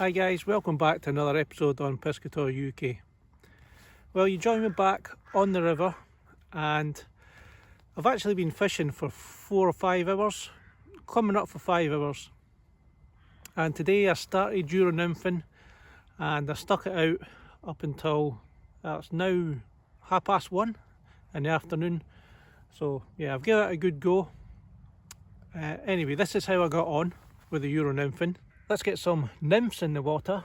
Hi guys, welcome back to another episode on Piscator UK. Well, you join me back on the river and I've actually been fishing for 4 or 5 hours, coming up for 5 hours. And today I started Euro nymphing and I stuck it out up until it's now 1:30 in the afternoon. So yeah, I've given it a good go. Anyway, this is how I got on with the Euro nymphing. Let's get some nymphs in the water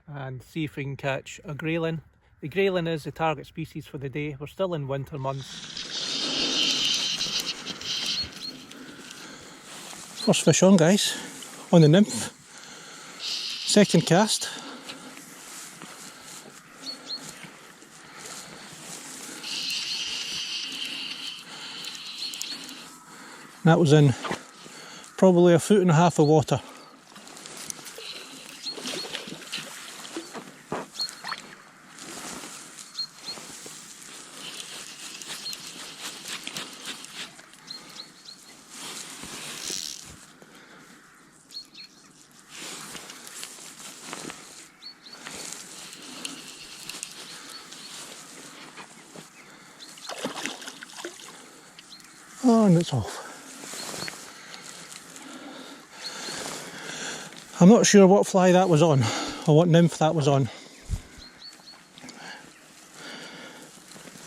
and see if we can catch a grayling. The grayling is the target species for the day. We're still in winter months. First fish on, guys, on the nymph. Second cast. That was in probably 1.5 feet of water. Oh, and it's off. I'm not sure what fly that was on, or what nymph that was on.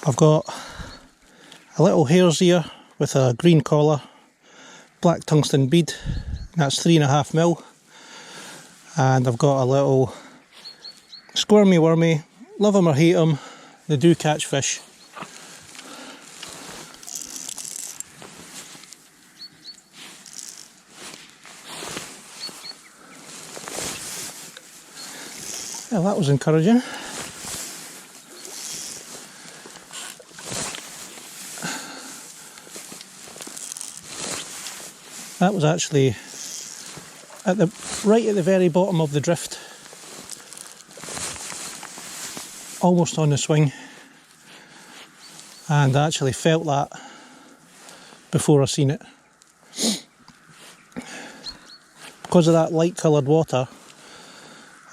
I've got a little hare's ear with a green collar, black tungsten bead, that's 3.5mm. And I've got a little squirmy wormy, love 'em or hate 'em, they do catch fish. Well, that was encouraging. That was actually right at the very bottom of the drift, almost on the swing, and I actually felt that before I seen it. Because of that light coloured water,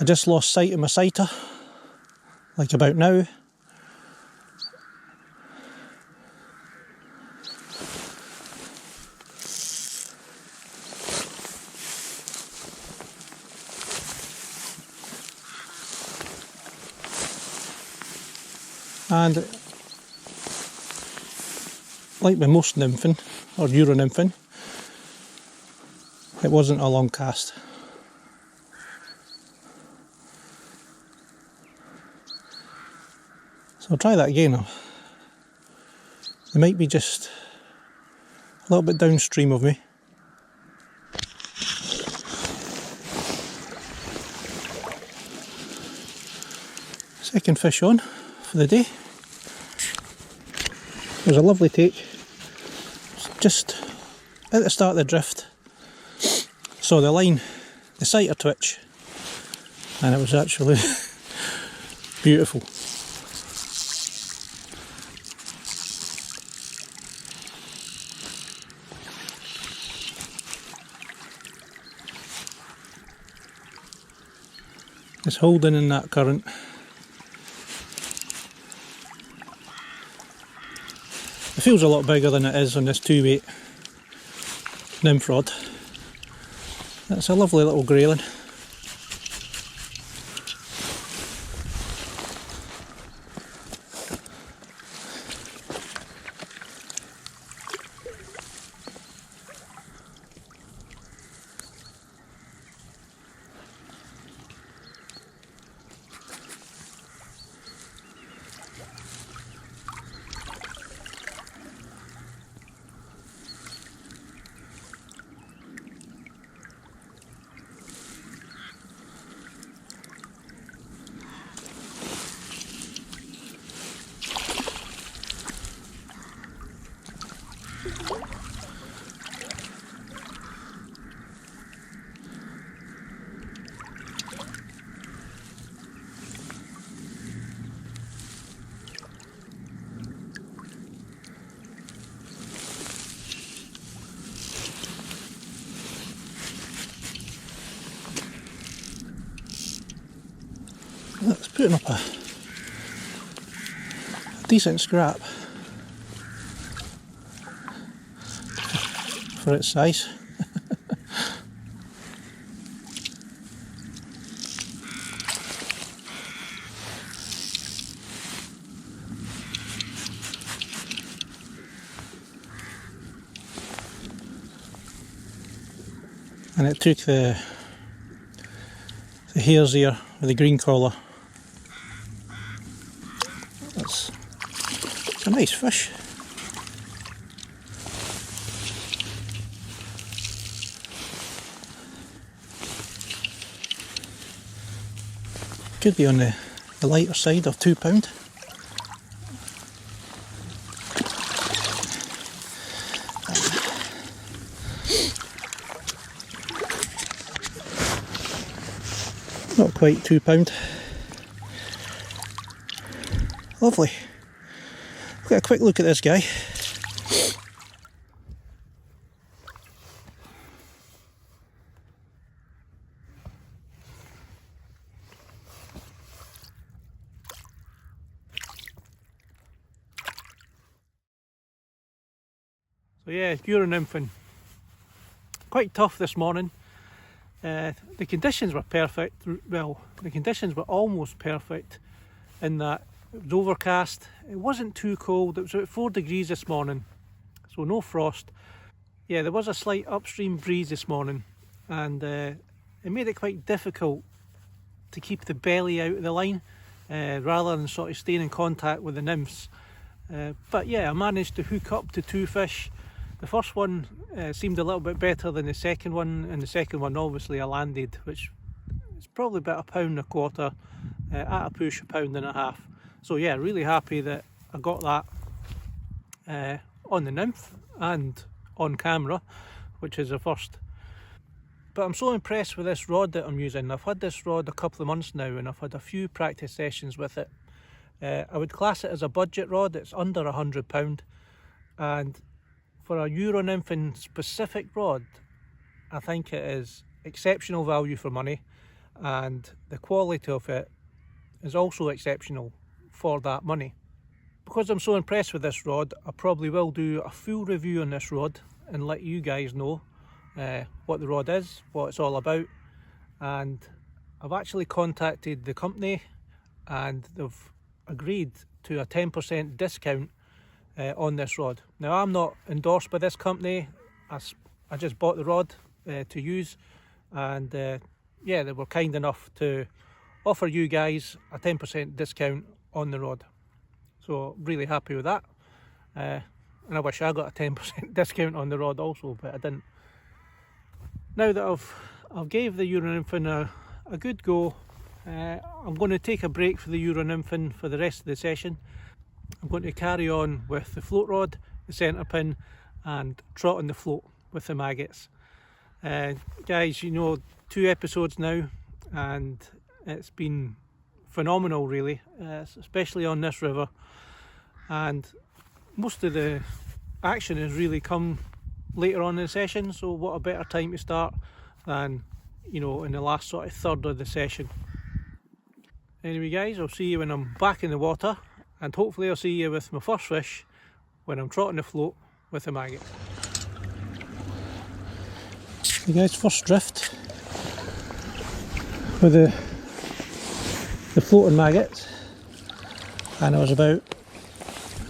I just lost sight of my sighter, like about now. And like with most nymphing, or Euro nymphing, it wasn't a long cast. So I'll try that again. They might be just a little bit downstream of me. Second fish on for the day. It was a lovely take. Just at the start of the drift, saw the line, the sighter twitch, and it was actually beautiful. It's holding in that current. It feels a lot bigger than it is on this 2-weight nymph rod. That's a lovely little grayling. That's putting up a decent scrap for its size. And it took the hare's ear with the green collar. It's a nice fish. Could be on the lighter side of £2. Not quite £2. Lovely. We've got a quick look at this guy. So yeah, Euro nymphing. Quite tough this morning. The conditions were perfect. Well, the conditions were almost perfect in that it was overcast. It wasn't too cold. It was about 4 degrees this morning, so no frost. Yeah, there was a slight upstream breeze this morning, and it made it quite difficult to keep the belly out of the line rather than sort of staying in contact with the nymphs. But yeah, I managed to hook up to 2 fish. The first one seemed a little bit better than the second one, and the second one obviously I landed, which is probably about £1.25, at a push £1.50. So yeah, really happy that I got that on the nymph and on camera, which is a first. But I'm so impressed with this rod that I'm using. I've had this rod a couple of months now, and I've had a few practice sessions with it. I would class it as a budget rod. It's under £100, and for a Euro nymphing specific rod, I think it is exceptional value for money, and the quality of it is also exceptional for that money. Because I'm so impressed with this rod, I probably will do a full review on this rod and let you guys know what the rod is, what it's all about. And I've actually contacted the company, and they've agreed to a 10% discount on this rod. Now, I'm not endorsed by this company. I just bought the rod to use, and yeah, they were kind enough to offer you guys a 10% discount on the rod. So really happy with that. And I wish I got a 10% discount on the rod also, but I didn't. Now that I've gave the Euro nymphing a good go, I'm going to take a break for the Euro nymphing for the rest of the session. I'm going to carry on with the float rod, the centre pin, and trotting the float with the maggots. Guys, you know, 2 episodes now, and it's been phenomenal really, especially on this river. And most of the action has really come later on in the session, so what a better time to start than, you know, in the last sort of third of the session. Anyway guys, I'll see you when I'm back in the water, and hopefully I'll see you with my first fish when I'm trotting the float with the maggot. Okay guys, first drift with the floating maggot, and I was about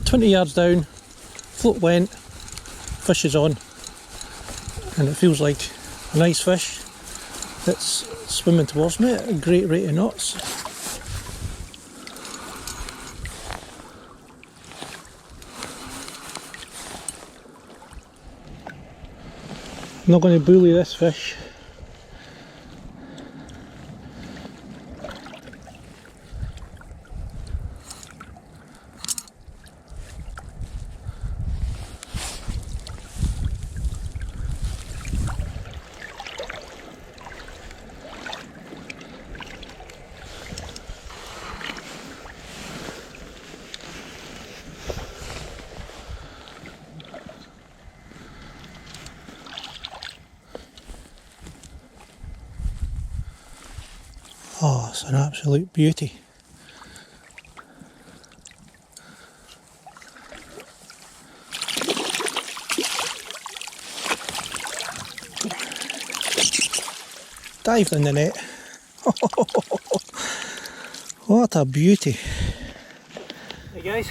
20 yards down, float went, fish is on, and it feels like a nice fish that's swimming towards me at a great rate of knots. I'm not going to bully this fish. That's an absolute beauty. Dived in the net. What a beauty. Hey guys,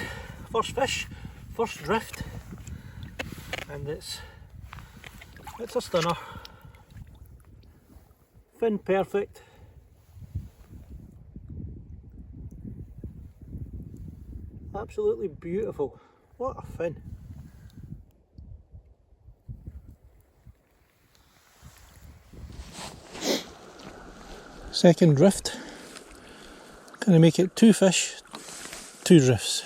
first fish, first drift, and it's a stunner. Fin perfect. Absolutely beautiful. What a fin. Second drift. Gonna make it 2 fish, 2 drifts.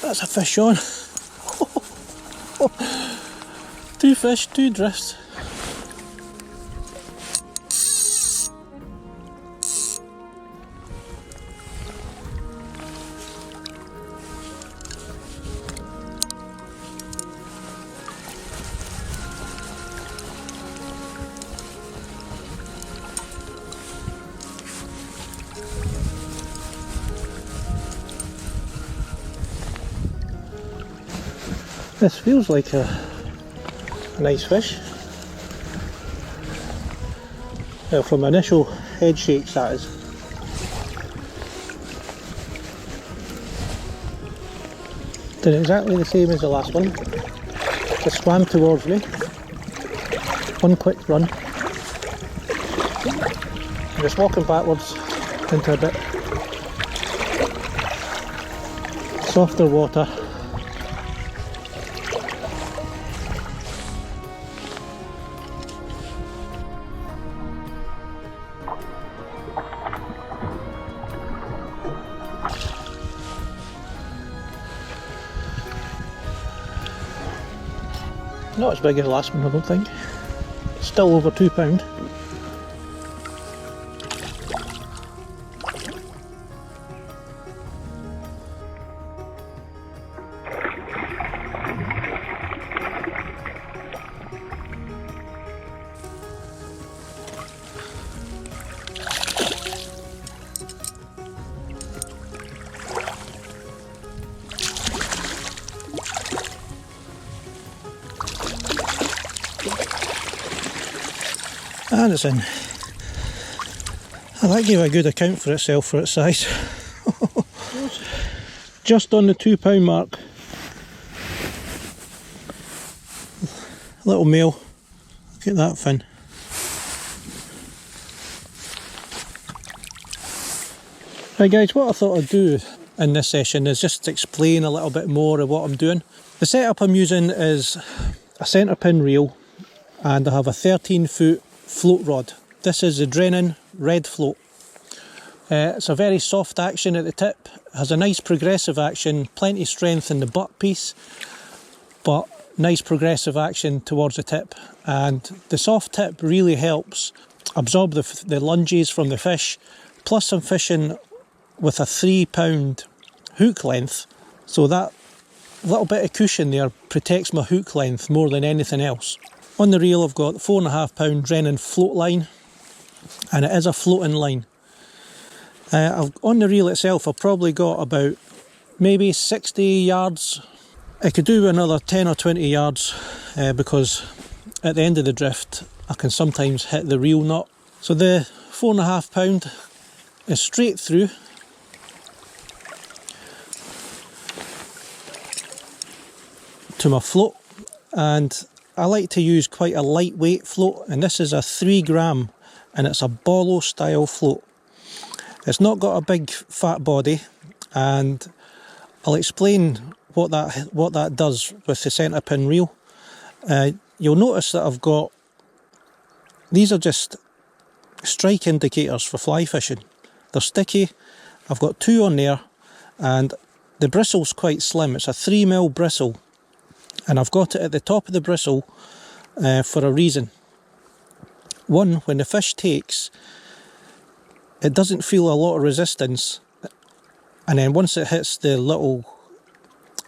That's a fish on. 2 fish, 2 drifts. This feels like a nice fish. Well, from initial head shakes that is. Did exactly the same as the last one. Just swam towards me. One quick run. Just walking backwards into a bit softer water. Not as big as the last one, I don't think. Still over £2. And it's in. That gave a good account for itself for its size. Just on the £2 mark. Little male. Look at that fin. Right guys, what I thought I'd do in this session is just explain a little bit more of what I'm doing. The setup I'm using is a centre pin reel, and I have a 13-foot float rod. This is the Grayling red float. It's a very soft action at the tip, has a nice progressive action, plenty of strength in the butt piece, but nice progressive action towards the tip. And the soft tip really helps absorb the lunges from the fish, plus I'm fishing with a £3 hook length, so that little bit of cushion there protects my hook length more than anything else. On the reel I've got 4.5 pound Grayling float line, and it is a floating line. On the reel itself I've probably got about maybe 60 yards. I could do another 10 or 20 yards because at the end of the drift I can sometimes hit the reel knot. So the 4.5 pound is straight through. To my float, and I like to use quite a lightweight float, and this is a 3 gram and it's a bollo style float. It's not got a big fat body, and I'll explain what that does with the centre pin reel. You'll notice that I've got, these are just strike indicators for fly fishing. They're sticky. I've got 2 on there, and the bristle's quite slim. It's a 3mm bristle, and I've got it at the top of the bristle for a reason. One, when the fish takes, it doesn't feel a lot of resistance, and then once it hits the little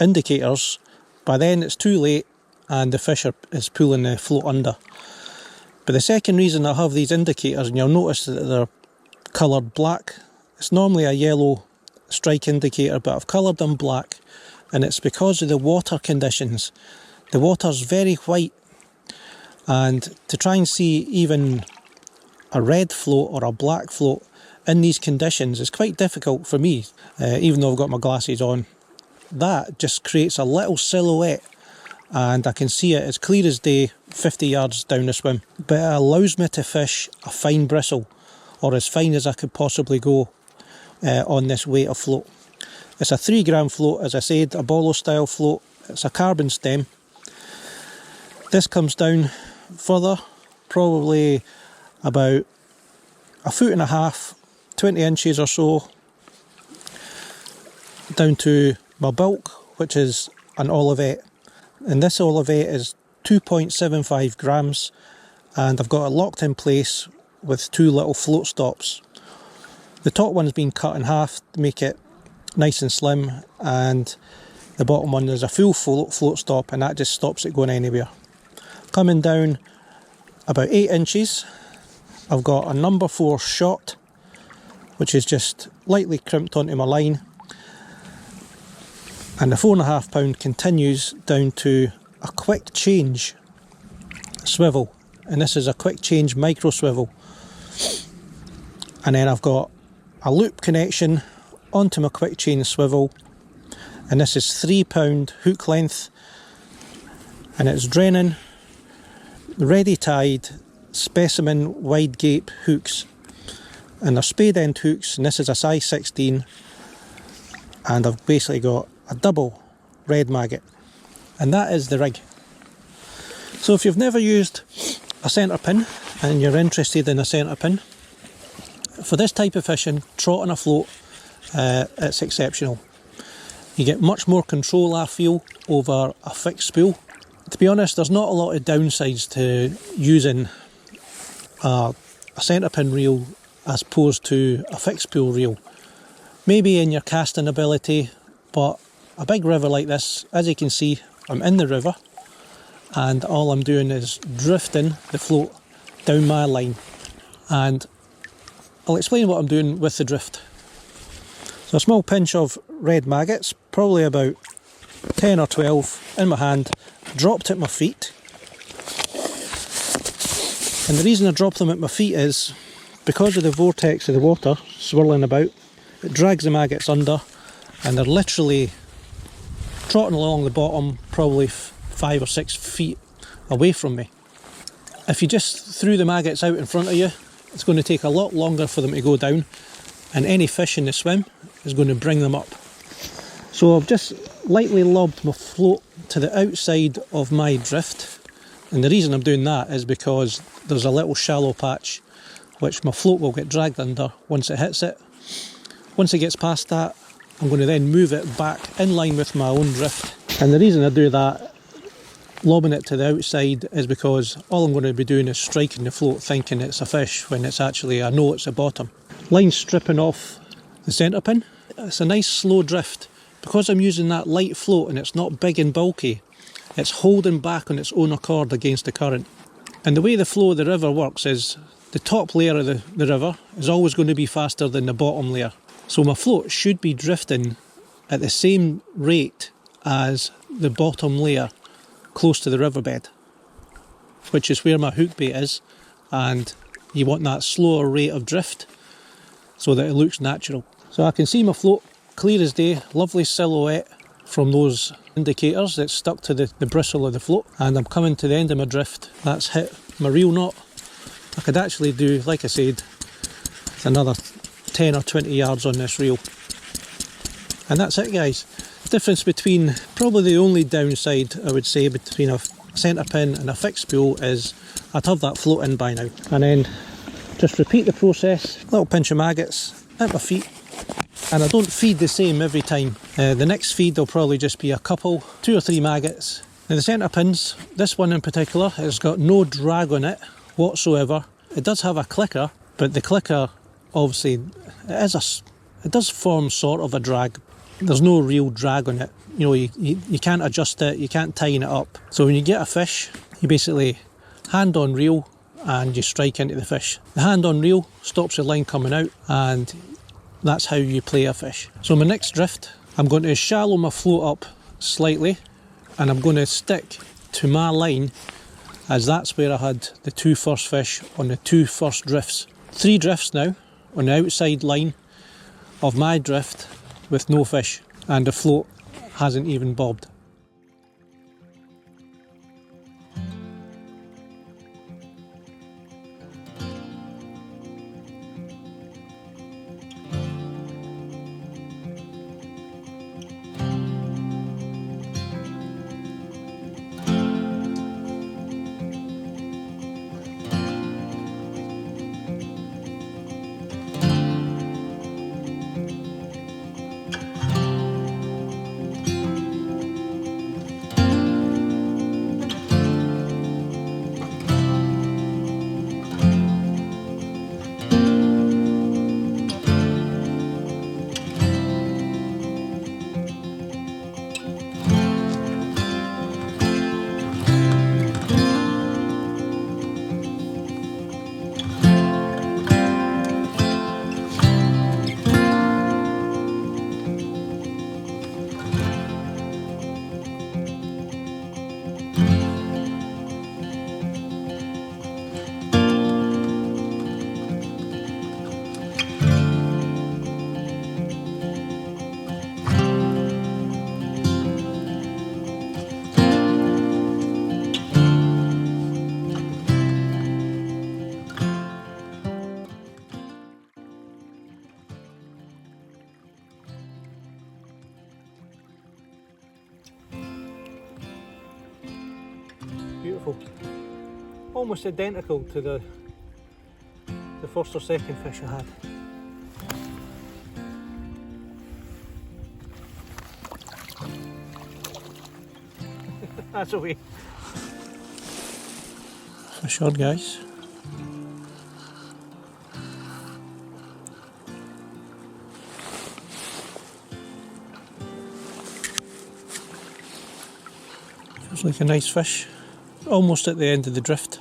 indicators, by then it's too late and the fish is pulling the float under. But the second reason I have these indicators, and you'll notice that they're coloured black, it's normally a yellow strike indicator, but I've coloured them black, and it's because of the water conditions. The water's very white, and to try and see even a red float or a black float in these conditions is quite difficult for me, even though I've got my glasses on. That just creates a little silhouette, and I can see it as clear as day 50 yards down the swim. But it allows me to fish a fine bristle, or as fine as I could possibly go on this weight of float. It's a 3 gram float, as I said, a bolo style float. It's a carbon stem. This comes down further, probably about 1.5 foot, 20 inches or so, down to my bulk, which is an Olivet. And this Olivet is 2.75 grams, and I've got it locked in place with 2 little float stops. The top one's been cut in half to make it nice and slim, and the bottom one is a full float stop, and that just stops it going anywhere. Coming down about 8 inches, I've got a number 4 shot, which is just lightly crimped onto my line, and the 4.5 pound continues down to a quick change swivel, and this is a quick change micro swivel. And then I've got a loop connection onto my quick change swivel, and this is 3 pound hook length, and it's draining ready tied Specimen wide gape hooks, and they're spade end hooks, and this is a size 16, and I've basically got a double red maggot, and that is the rig. So if you've never used a centre pin and you're interested in a centre pin, for this type of fishing, trotting a float, it's exceptional. You get much more control, I feel, over a fixed spool. To be honest, there's not a lot of downsides to using a centre pin reel as opposed to a fixed spool reel. Maybe in your casting ability, but a big river like this, as you can see, I'm in the river, and all I'm doing is drifting the float down my line, and I'll explain what I'm doing with the drift. So a small pinch of red maggots, probably about 10 or 12 in my hand, dropped at my feet. And the reason I drop them at my feet is because of the vortex of the water swirling about, it drags the maggots under, and they're literally trotting along the bottom, probably 5 or 6 feet away from me. If you just threw the maggots out in front of you, it's going to take a lot longer for them to go down, and any fish in the swim is going to bring them up. So I've just lightly lobbed my float to the outside of my drift, and the reason I'm doing that is because there's a little shallow patch which my float will get dragged under once it hits it. Once it gets past that, I'm going to then move it back in line with my own drift. And the reason I do that, lobbing it to the outside, is because all I'm going to be doing is striking the float thinking it's a fish when it's actually, I know it's a bottom. Line stripping off the centre pin. It's a nice slow drift. Because I'm using that light float and it's not big and bulky, it's holding back on its own accord against the current. And the way the flow of the river works is the top layer of the river is always going to be faster than the bottom layer. So my float should be drifting at the same rate as the bottom layer close to the riverbed, which is where my hook bait is, and you want that slower rate of drift so that it looks natural. So I can see my float clear as day, lovely silhouette from those indicators that's stuck to the bristle of the float, and I'm coming to the end of my drift. That's hit my reel knot. I could actually do, like I said, another 10 or 20 yards on this reel. And that's it, guys. The difference between, probably the only downside I would say between a centre pin and a fixed spool is I'd have that float in by now. And then just repeat the process, little pinch of maggots at my feet. And I don't feed the same every time. The next feed will probably just be a couple, 2 or 3 maggots. Now the centre pins, this one in particular, has got no drag on it whatsoever. It does have a clicker, but the clicker obviously it does form sort of a drag. There's no real drag on it. You know, you can't adjust it, you can't tighten it up. So when you get a fish, you basically hand on reel and you strike into the fish. The hand on reel stops the line coming out, and that's how you play a fish. So my next drift, I'm going to shallow my float up slightly, and I'm going to stick to my line, as that's where I had the two first fish on the two first drifts. 3 drifts now on the outside line of my drift with no fish, and the float hasn't even bobbed. Beautiful. Almost identical to the first or second fish I had. That's away. Fish on, guys. Feels like a nice fish. Almost at the end of the drift.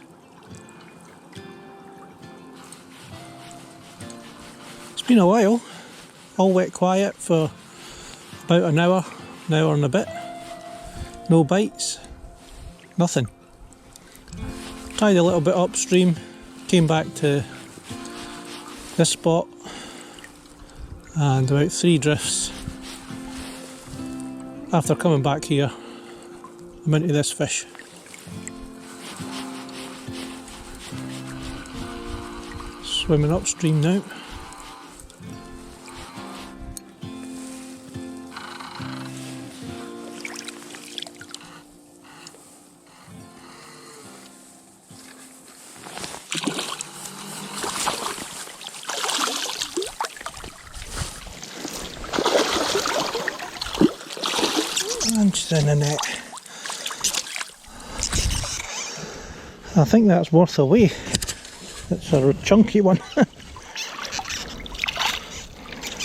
It's been a while. All wet quiet for about an hour and a bit. No bites, nothing. Tried a little bit upstream, came back to this spot, and about 3 drifts. After coming back here, I'm into this fish. Swimming upstream now. And just in the net. I think that's worth a weigh. It's a chunky one.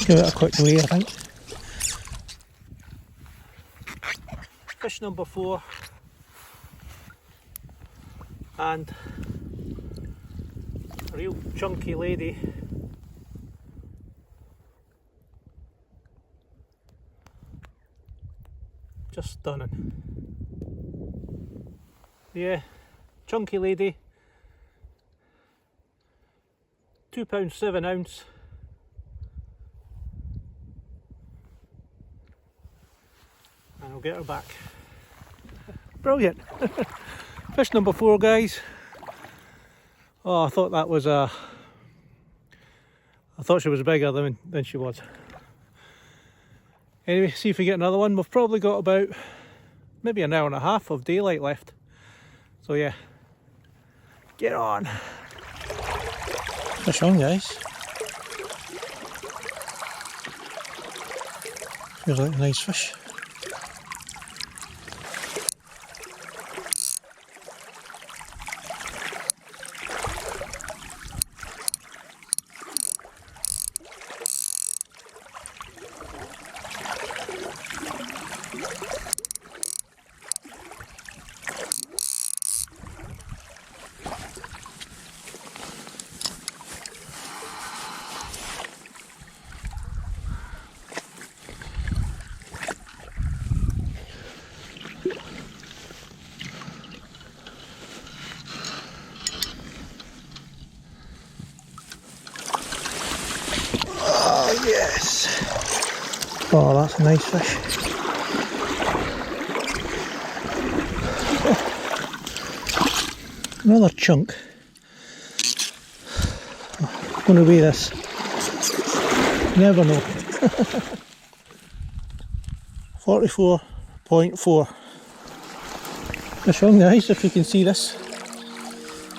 Give it a quick weigh, I think. Fish number 4, and a real chunky lady. Just stunning. Yeah, chunky lady. £2 7 ounce. And I'll get her back. Brilliant. Fish number 4, guys. Oh, I thought that was I thought she was bigger than she was. Anyway, see if we get another one. We've probably got about maybe an hour and a half of daylight left. So yeah, get on. Fish on, guys. Feels like a nice fish. Oh, that's a nice fish. Oh, another chunk. Oh, I'm going to weigh this. Never know. 44.4. Fish on, guys, if you can see this.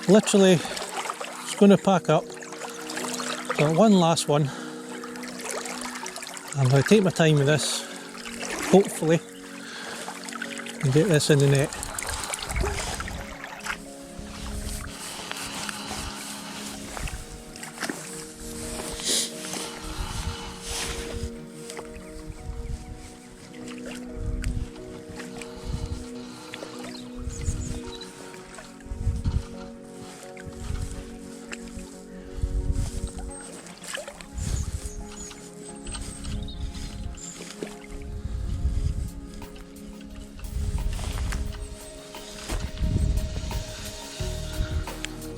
Literally, it's going to pack up. Got one last one. I'm going to take my time with this, hopefully, and get this in the net.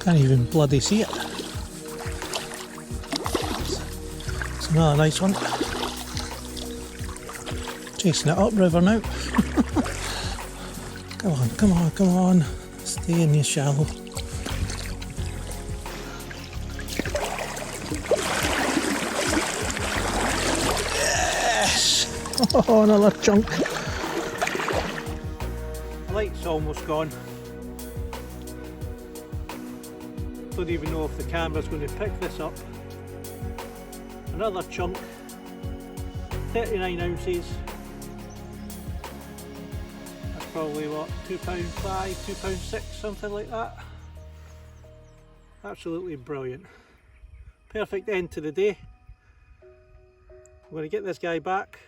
Can't even bloody see it. It's another nice one. Chasing it upriver now. Come on, come on, come on. Stay in your shallow. Yes! Oh, another chunk. The light's almost gone. Don't even know if the camera's going to pick this up. Another chunk, 39 ounces. That's probably what, £2.5, £2.6, something like that. Absolutely brilliant. Perfect end to the day. I'm going to get this guy back.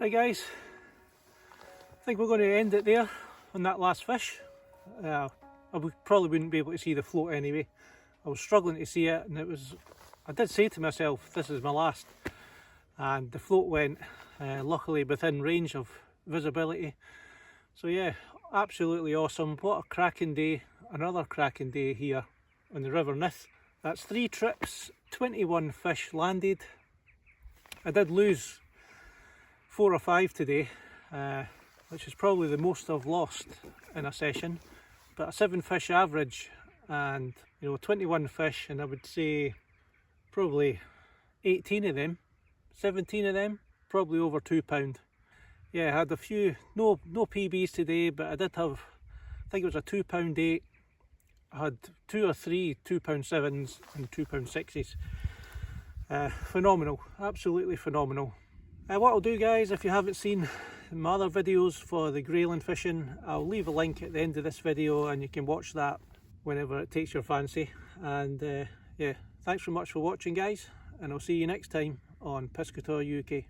Right guys, I think we're going to end it there on that last fish. I probably wouldn't be able to see the float anyway. I was struggling to see it, and I did say to myself, this is my last, and the float went luckily within range of visibility. So yeah, absolutely awesome. What a cracking day, another cracking day here on the River Nith. That's 3 trips, 21 fish landed. I did lose 4 or 5 today, which is probably the most I've lost in a session. But a 7 fish average, and 21 fish, and I would say probably 18 of them, 17 of them, probably over £2. Yeah, I had a few, no PBs today, but I did have, I think it was a £2.8. I had 2 or 3 £2.7s and £2.6s. Phenomenal, absolutely phenomenal. What I'll do, guys, if you haven't seen my other videos for the Grayling fishing, I'll leave a link at the end of this video and you can watch that whenever it takes your fancy. And yeah, thanks very much for watching, guys, and I'll see you next time on Piscator UK.